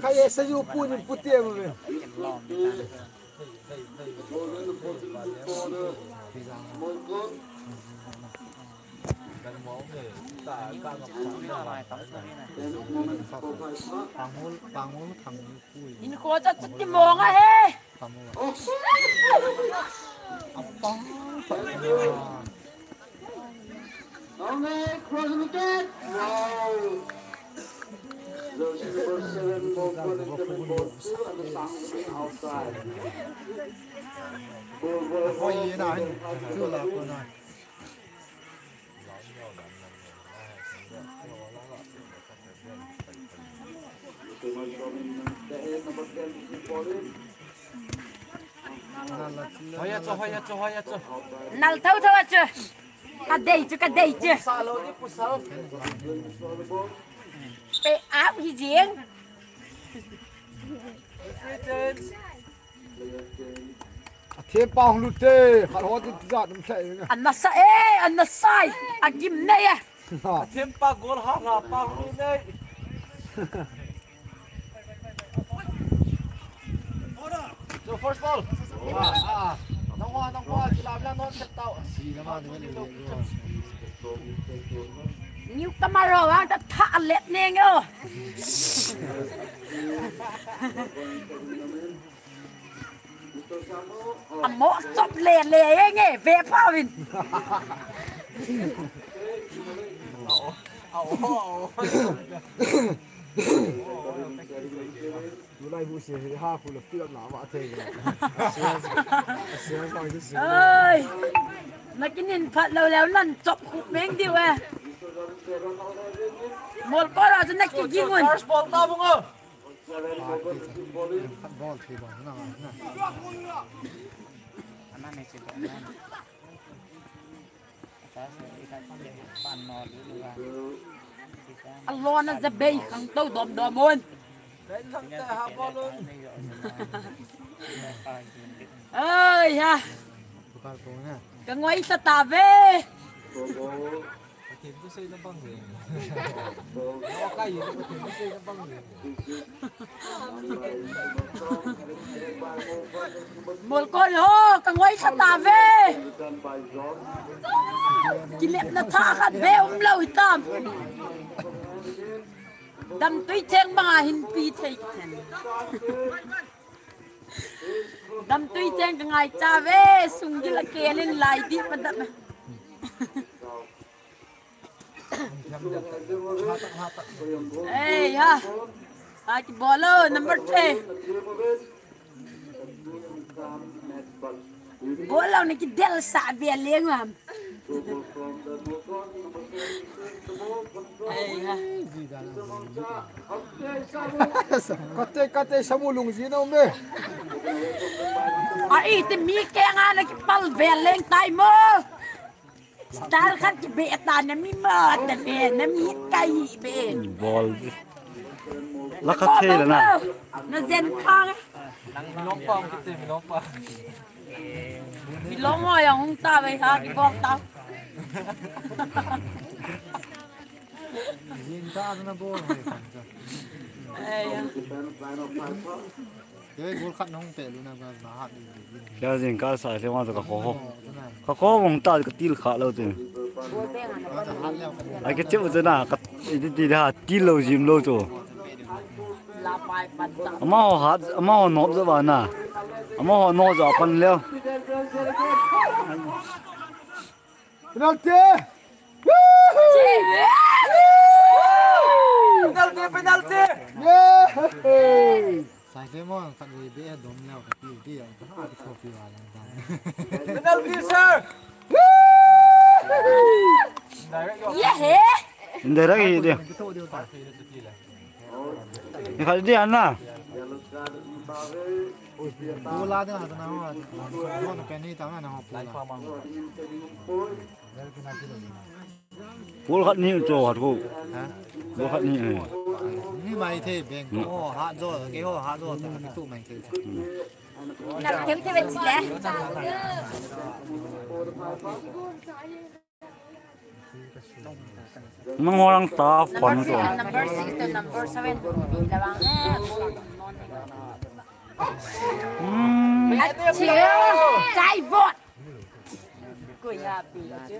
Kaya sayu punin putih mami. Ini kau tak cuci monga he. Apa? Okay, crossing the gate. Wow. Jersey number 7, Morgan and Kevin Ball 2 and the Sang outside. Ôi này, chưa là con này. Nal thâu thâu chưa? Cái đây chưa? Pe áp gì giếng? Thiên bao lụt tê, khát hoa thì giặt đâm chạy nữa. Anh nó sai, kim này à? Thiên bao gol hot là bao lụt đây. So first ball. Nong hoa, chỉ làm ra non set tàu. Nhiều camera anh ta thả lẹt nè ngơ. Mỏ chọc lẹ nghe về phao mình. Bữa nay vụ xỉa thì ha phụ lập tiếp nào vạ thề rồi. Ơi, mà cái nhìn phật lâu léo lần chọc khúc miếng tiêu à. Một con nào cho nó cái gì nguồn. First ball tao không ơ. Ball thì bảo nó Allah nó ra bay khăng tâu đom môn. Ơi ha. Cái ngoài sa ta về. Một con hô, cái ngoài sa ta về. Chỉ lệ nó thả khát về lâu tầm. Đâm tuy chênh mà hình pi thấy thèn. Đâm tuy chênh cái ngày cha về sung đi là kê lên lại đi mà đâm. Hey ha. Cái baller number 3. Baller này cái del xả về liền mà. Kate samulung gì đâu mê. Ai thì mi keng ana cái pal về lên tay mơ. Star khát cái bệ ta nó mi mơ ta về nó mi cay bệ. Ball. Lắc khát thế rồi nè. Nó dân khang. Nóng phong cái tiền nóng phong. Bị lóng rồi không ta vậy hả cái bom tao. Riêng ta nó bố này phẳng cho. Cái bố khăn nó không tệ luôn nè, nó hạt đi. Cái gì cả sai thế mà có khó vòng ta cái tiêu khá lâu rồi. Ai cái chỗ thế nào cái ha tiêu lâu dìm lâu rồi. Mà họ nốt rồi bạn à. Mà họ nốt rồi pan leo. Penalty! Penalty! Yeah! Sai thế mà cái gì bé đom leo cái gì nó hạt cái trophy vào. Penalty sir! Yeah. Đây đó cái gì? Cái gì anh à? Bola tu ada nama. Mana penny tahu nama bola. Ball khát nhiều chỗ hạt cô. Ball khát nhiều. Ni mai thế beng. Oh hạt rồi, cái oh hạt rồi, cái tụ mai thế. Làm thiếu thế bên chị đấy. Mang orang ta phone ko. Number 6 to number 7 labang trái vọt cười happy chứ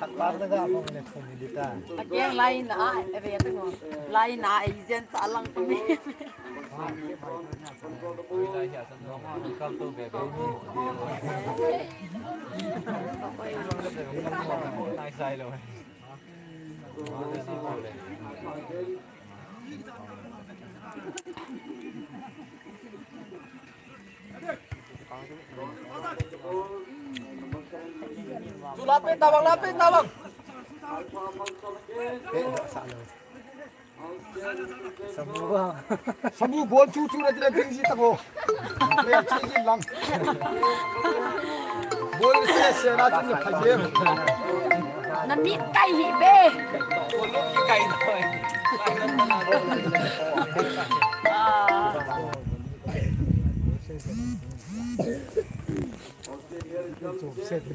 Kat parda ga ako ne phone dita. again line na event mo line na agent sa lang kami Lapit, tawang, lapit, tawang. Sabu bol cucu na tila bingsi tako. Kaya chigin lang. Bol se na tila phajem. na meet kay hibe Kay na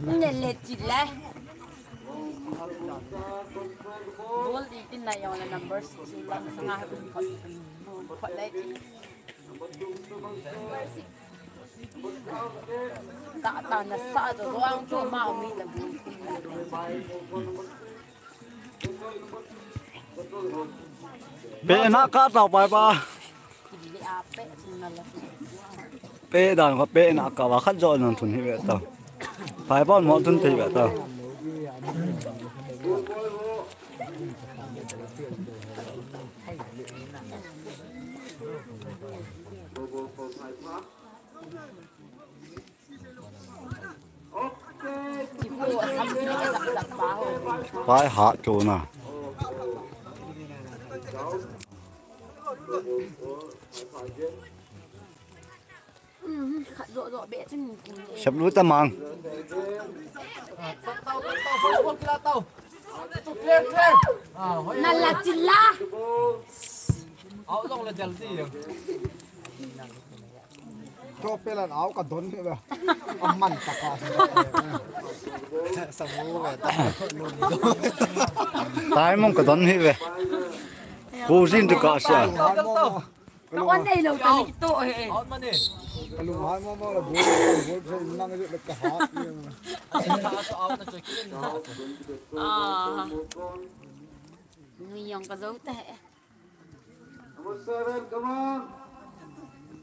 nele chile bol itin na yung number 6 lang sa nga pala ta na sa do ang to ma mi la Pe na ka tao pai ba. li ape na la Pe dan ko pe na ka wa khat jo non thun hi ve ta. Pai ba mo thun thei ve ta. chỉ vô xăm cái giặc giặc phá hồi Pai ha chu na. rộ rộ bẹ chứ Sắp lúa ta mang. là chỉ la áo rong là chelsea rồi. Cho pelan áo cả đốn nữa. Amman taka. Sabu ga ta luôn đi. Tai mong ka don hi ve. Ko jin tu ka sa. nó quan đây lâu tao cái tội Áo mà nè. Kalau hai mama la bol saya nang je dekat hat. Áo nó chơi kia. người dùng có dấu tệ Number 7, come on.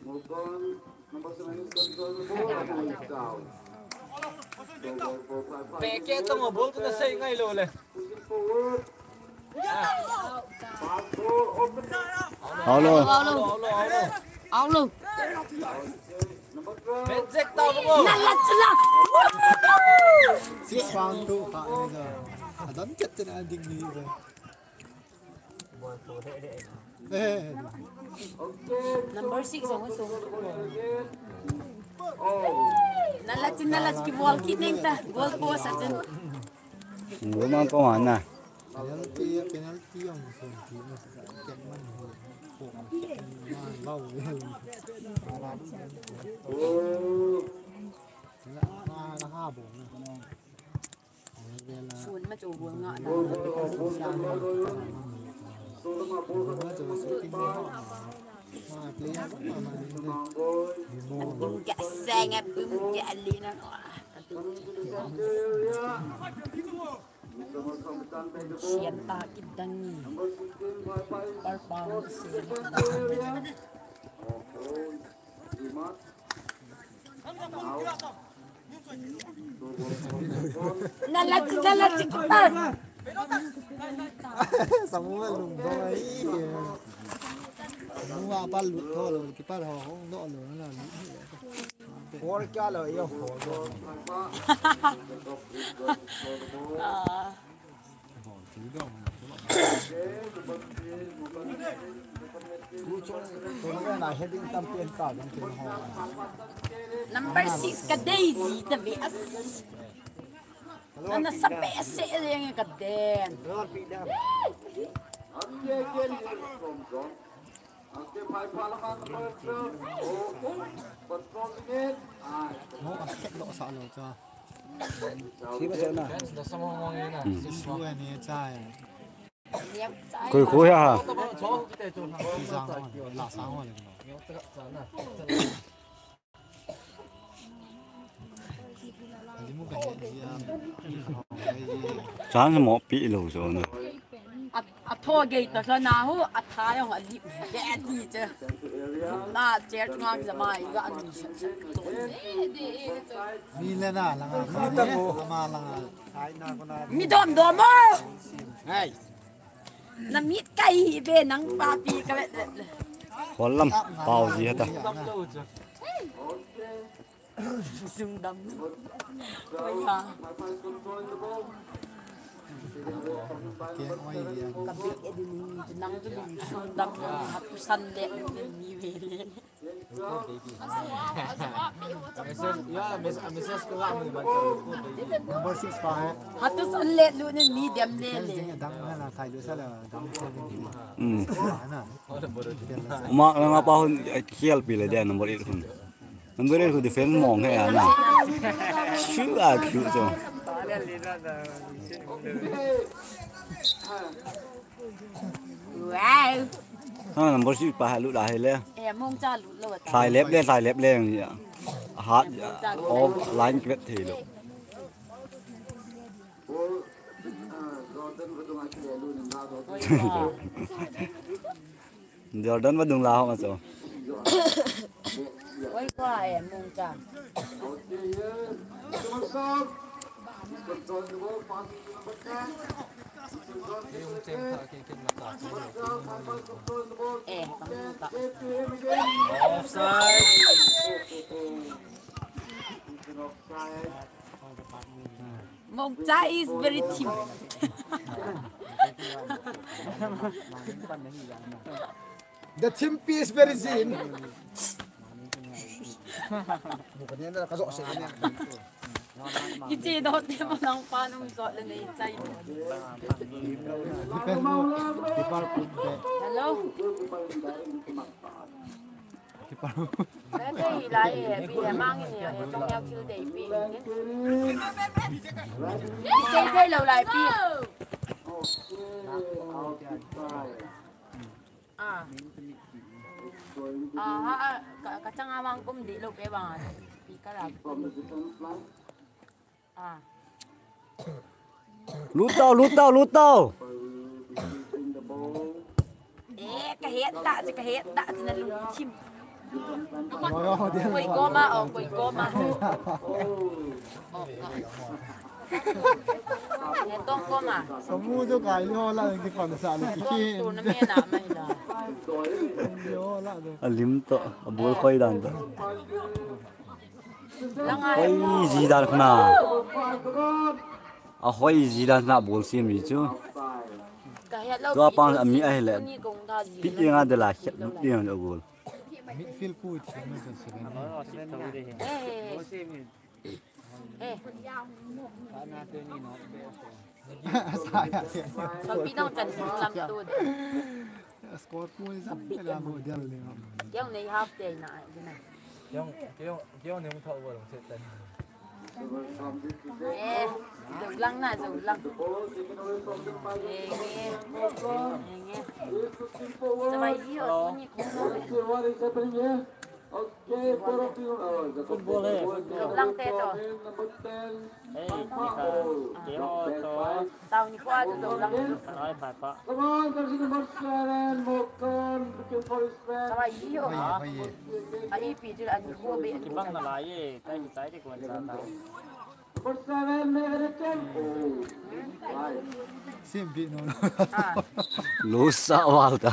Move on. Number 7 is control the ball and it's down. Mẹ kia tao mà bố tao nó xây ngay rồi này. Pushing forward. Pass ball open. Alo. áo luôn Number 12. Mẹ check tao đúng không? là chỉ la Six pound tu ha ni da. Adan ket na ding ni da. number 6 xong xuống Oh. nala chỉ ball kít nên ta ball post ở trên Ngủ mang có hoàn nè. Penalty yang sung ti na ket man ho. Ko man bau le. Oh. Na ha bo na. xuống mà chỗ buồn ngọ Ball Ma jo sitting ni ha. Ma play ma ma ni. bưng cả xe nghe bưng cả đi nó xiên ta cái đằng par par nala chỉ ta Semua lungdoi. Semua apa lut to lo kita ho hong do lo na lu. Por kya lo yo ho do. Heading champion ka dong tin ho. number 6 ka Daisy the best Nana sa pese yung kaden. Mo asket lo sa lo cha. Siapa siapa na? Kan sudah sama ngomongin na. Su ni cha ya. Koi koi ha. Jo kita tu. Ki sang wa la sang wa le no. Yang tegak sana. Di mu ka he ji ya. Chan mo pi lo so na. A thua gate ta na hu a tha yong a lip ge ti che. Na che nga ki mai ga an ni shan shan. Mi le na la nga ma la nga. Ai na ko na. Mi dom dom mo. Hai. Na mit kai be nang pa pi ka be. Kolam pau gì hết ta. Sung dam. Oi ha. Ke oi ya. Ka be edin nang tu sung dam hatu san le ni ve le. Mesa sekolah mu baca. Number 6 pa hai. Hatu san le lu ni medium le le. Dang na la thai lu sa la dang 70. Na. Mak lang apa hun kial pi le dia nomor 1 hun. Nomor 1 hun defend mong hai ana. Chu a chu so. Wow. Nomor 10 pa halu dah le. Mong cha lu lo ta. Sai lep le vậy. Hát ốp lánh kết thì được. Jordan vẫn đừng lao mà sao? Oi qua mong cha. Yung tempa kikin mata. Panguta. Offside. Mong cha is very cheap. The team is very thin. Bukan ni dah kasut sini ni. Ichi do te mo nang panong so le nei chai. Depend mo. Depend po. Hello. Depend. Bé cái lại bị mang cái này trong nhau chưa để bị. Xây thế lâu lại bị. Kacang awang kum di lo pe bang. Pi karab. Lút tao. Kahit tak na luchim. Oh, dia. Kuy goma. Itong goma. Semua tu kali lah di pan sa ni ki. Tu na me na mai la. Yo lah tu. Lim to, bol khoi dan to. Langai. Khoi gì dan khna. A khoi gì dan na bol sim mi chu. Kahit lo. Cho pang ami ai le. Pi nga de la khet lu tiang lo bol. Midfield put semua tu sebenarnya. Saya. So pinang kan lam tu. Score pun sama model ni. Yang ni half day na. Yung yung thau vào đồng set Dầu lăng na dầu lăng. Sao vậy đi ở ni cũng Football है lăng tê rồi. Tao ni qua dầu lăng. Come on, there's number 7, Mokan, looking for his friend. Sao vậy đi ở? Ai pi chứ anh qua bị anh băng là lại gì cái gì trái thì còn sao tao Number 7, make it a 10. Right. Simpi no. Lu sa wal ta.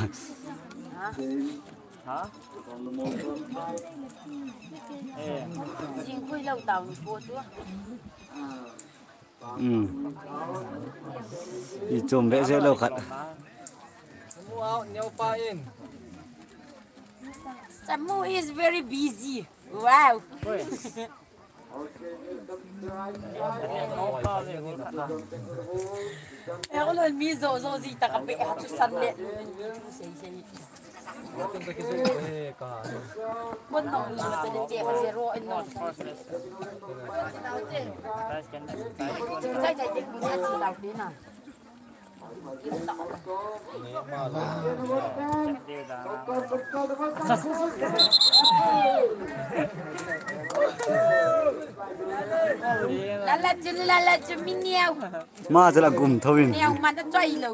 hả riêng khui lâu tàu ni qua chưa? Đi chôm vẽ dễ lâu khát. Mua nhau pa in. Samu is very busy. Wow. Ako lang mizo si takapi at sanlet. 어떤 데 계속 왜가 Buntong ulo sa dito kasi roon no. Sai sai din niya sila din na. Lala miniaw. Maจะละกุมทวิน Niaw man ta choi lo.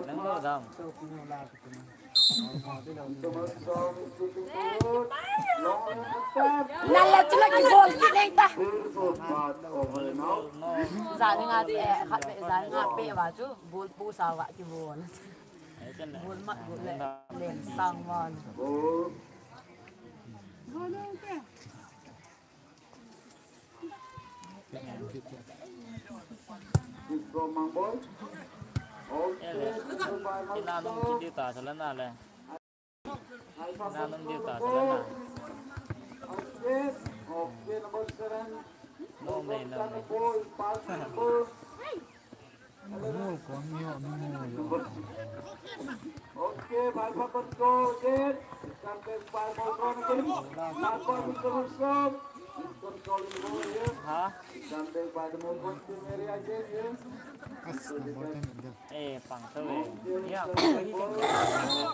nắng dòng Lala ki bol ki neng ta. Za nga khat be za nga pe wa chu bol pu sa wa ki bol. Bol mat bol le len sang wan. cái nào nó chỉ điều tả cho lần nào này nào nó điều tả cho lần nào nôm này Ngô có nhiều ngô. Okay, bye bye con cô chết. Sampai bye bye con chết. Bye bye con sớm. Con con đi hả sampai bye con con meri aja ya. As important enggak. bằng thôi nhá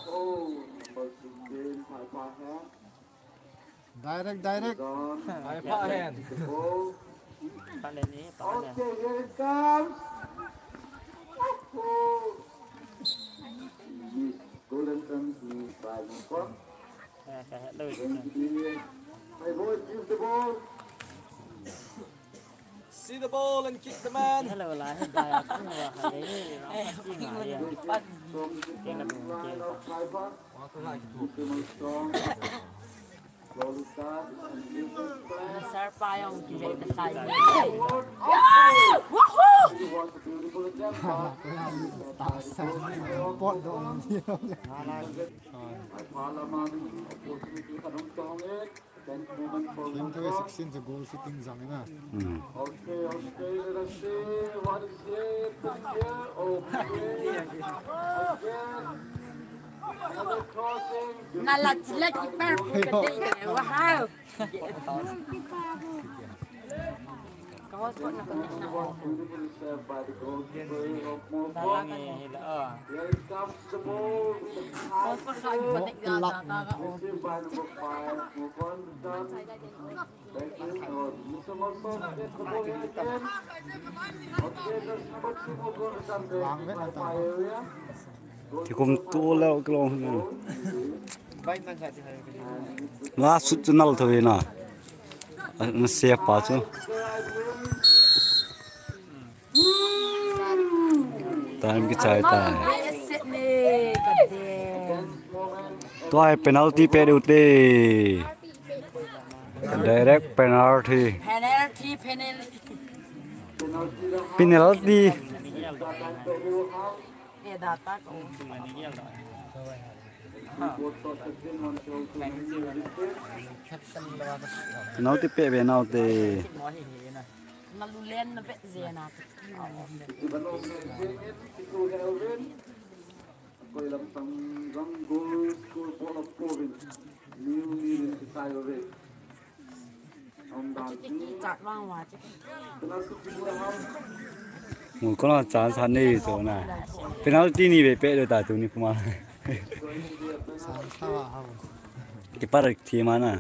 Oh, positif bye bye ha. Direct. Don. 알파헨 Oh. phát lên đi phát lên Okay, here it comes. Oh. Yes, golden comes by con. cái hết đời My boy, give the ball. See the ball and kick the man hello lại hết đời không là cái đấy nó chỉ mà đi cái là buồn chơi Sir pa yung kile ta sai. Tasan. Pot dong. Team to 16 to goal sitting zang na. Okay, let's see what is it here. Okay. Another crossing. Nalat sila ki per kete. Wow. Kawas ko na kanina. Beautifully served by the goalkeeper of ta Morocco. nghe là Here it comes the ball. Kawas ko sa ipatik na ta ka o. Received by number 5. Move on, done. Thank you. Mr. Morocco gets the ball here again. Okay, there's number 2 will go to something. By area. ที่คุมตัวแล้วก็ลงล่าสุดจะนั่งทวีน่ะมันเสียป่ะจ๊ะตายมันก็ใจตาย Ay sit ni kade. ตัวไอ้เป็นเอาที่เปดูตี direct penalty Penalty. penalty Eh data ko. penalty pe penalty Nalulen na bet zena. Koy lam tang rang goal school ball of province. New leader side of it. Chặt vang wa chứ. một con chán chán đi chỗ này penalty ni về pe được tại tụi ni kuma San tawa haw. cái part thì mà nè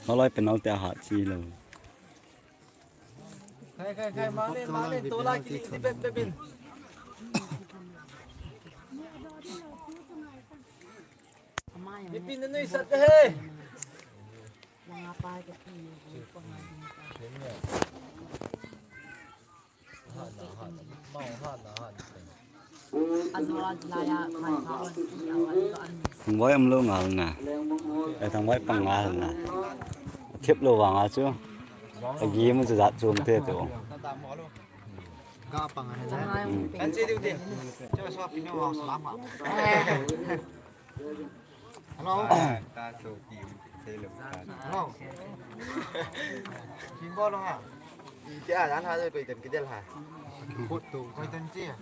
nó lại penalty hạt chi luôn ใครมาเล่นตัวลายกินที่เป็นบิน Ama yung บินนั่นนี่สัตว์เฮ้ย mga pa ke pi. เมาหัน Azwa laya khai kawan ki awan ko an. thằng voi em lâu ngào nè thằng voi bằng ngà nè khiếp lâu vàng à chứ cái gì mà giật zoom thế tụi Ga pangan na. Nga yung pe. Nanti dia. Coba swap ini wow selama. Halo. Không. Chín bò đâu hả? Chị à dán hai rồi quỳ tiền cái đèn hả? Cột tủ coi tên chi à?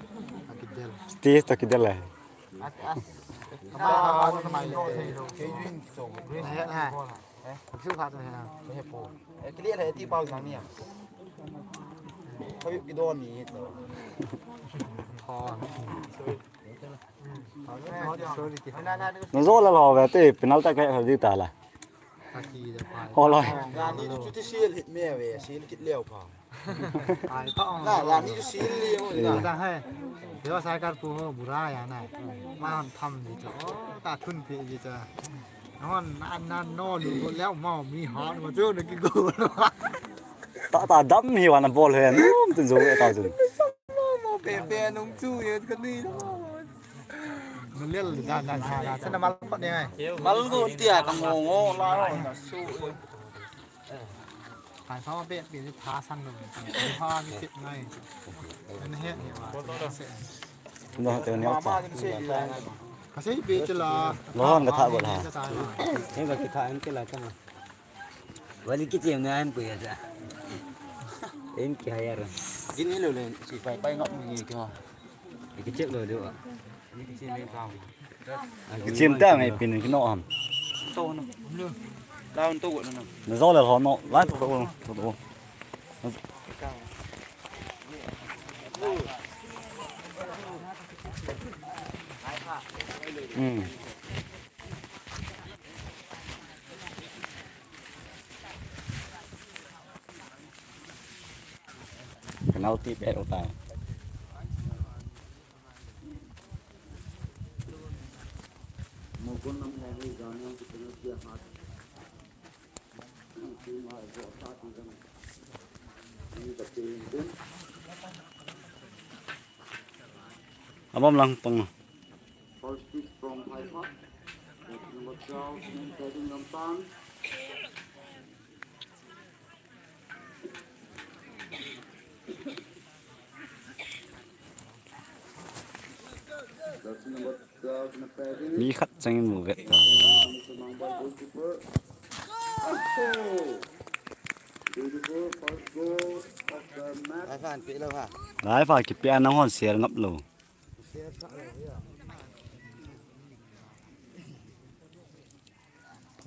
Cái đèn. Stis ta kidala. Mà mà cái duyên chỗ này hả? Thực sự thật này hả? Cái hẹp bộ. Cái đèn này tí bao giờ nè? Không biết cái đòn gì hết rồi. Nó rõ là lò về tới penal ta cái gì ta là. Ho lòi. Làm đi chút tí xíu hết mẹ về xíu cái liều phà. Là Làm đi chút xíu liều rồi. ta hay. Nếu sai cái phù hợp bù ra ya này. Mà thầm gì chỗ ta thun phía gì chứ. Nó ăn no đủแล้วmò mi hot mà chưa được cái củ nó. Ta đâm hi wan bol hen. Tin zo ta zo. Bè nông chu vậy cái gì đó. Mình liên là sẽ là mal bắt này. Mal go tia ka ngô la rồi su. Phải phá bên bị phá sang rồi. Phá cái chuyện này. Nên hết thì mà. Nó te neo ta. Cái gì bị chứ là. Nó hơn cái thạ bol ha. Thế và cái thằng cái là cái nào? Vậy cái chuyện này anh quỳ ra. Em kia hay rồi. Cái này lên chỉ phải bay ngọn gì kìa. Cái chiếc rồi được ạ. Cái trên lên cao. Cái chiên ta này pin cái nọ hầm. To nó. Lao to của nó. Nó rõ là nó lát to. Penalti bet ta. Abang lang tong. First kick from Haifa. Number 12, heading Rampan. That's number 12 in the padding. Mi khát sang một vẹt ta. Goalkeeper. Beautiful first goal of the match. Ai phản kỹ đâu hả? Đấy phải kịp bia nó hòn xìa ngập lù.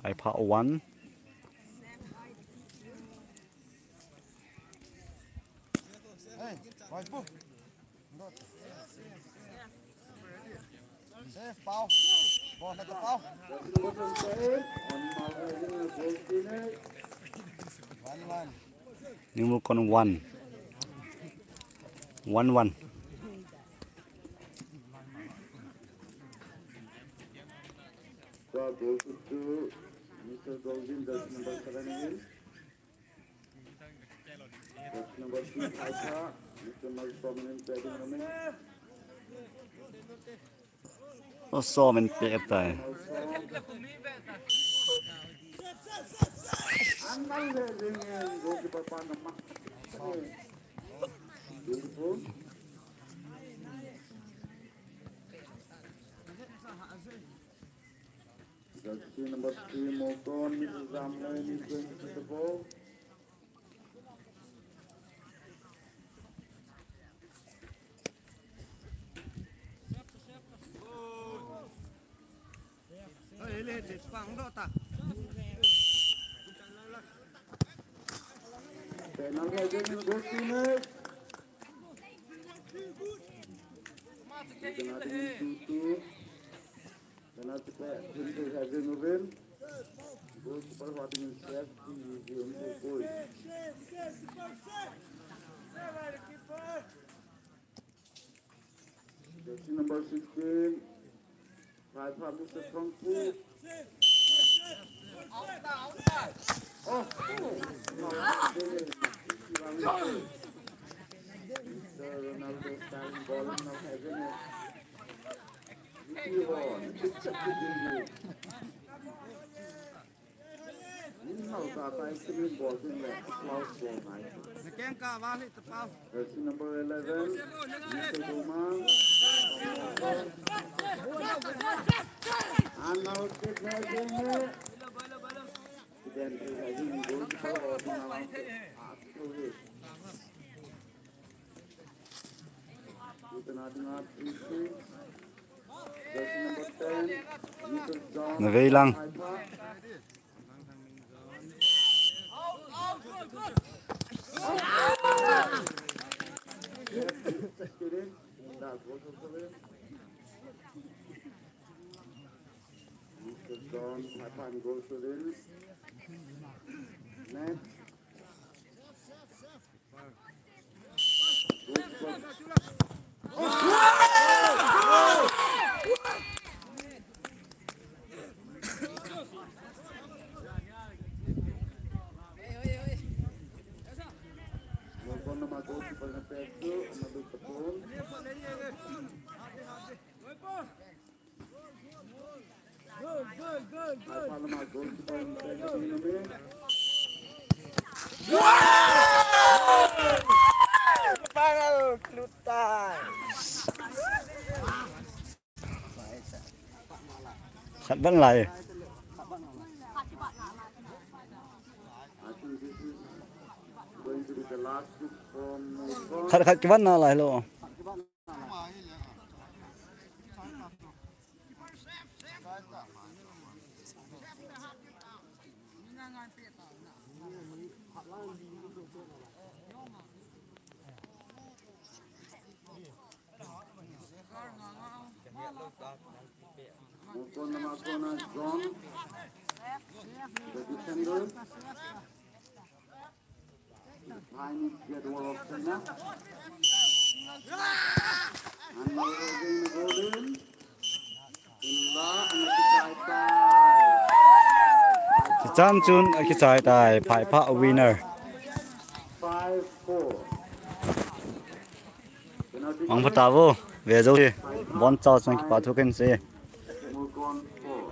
Phải phá one. Safe bao. Bò nó bao. Nhưng một con one. One. So goal to Mr. Golden, that's number 7 again. That's number 2, Haifa. Mr. Most prominent batting woman. Nó so mình bẹt ta. Goalkeeper Panama. Beautiful. Jersey number 3, Mokon, Mrs. Zamlan is going to take the ball. Penalty again in the goal team. Penalty 2-2. Penalty has been win. Goalkeeper holding his chest. He is the goal. Jersey number 16. Right from Mr. Trumpu. Oh, Ronaldo standing ball now having it. Jersey number 11, Mr. Doma. And now it's then I think goal for Nó về lăng. John, my time goes to this. Next. Khát vẫn lại. Khát cái vẫn lại luôn. John, the defender. Time get one of China. And now again golden. Chan chun cái trái tài phải phá winner. 5-4. Ang phata vô về rồi. Bon chao sang cái phá thuốc cái gì. Move on 4.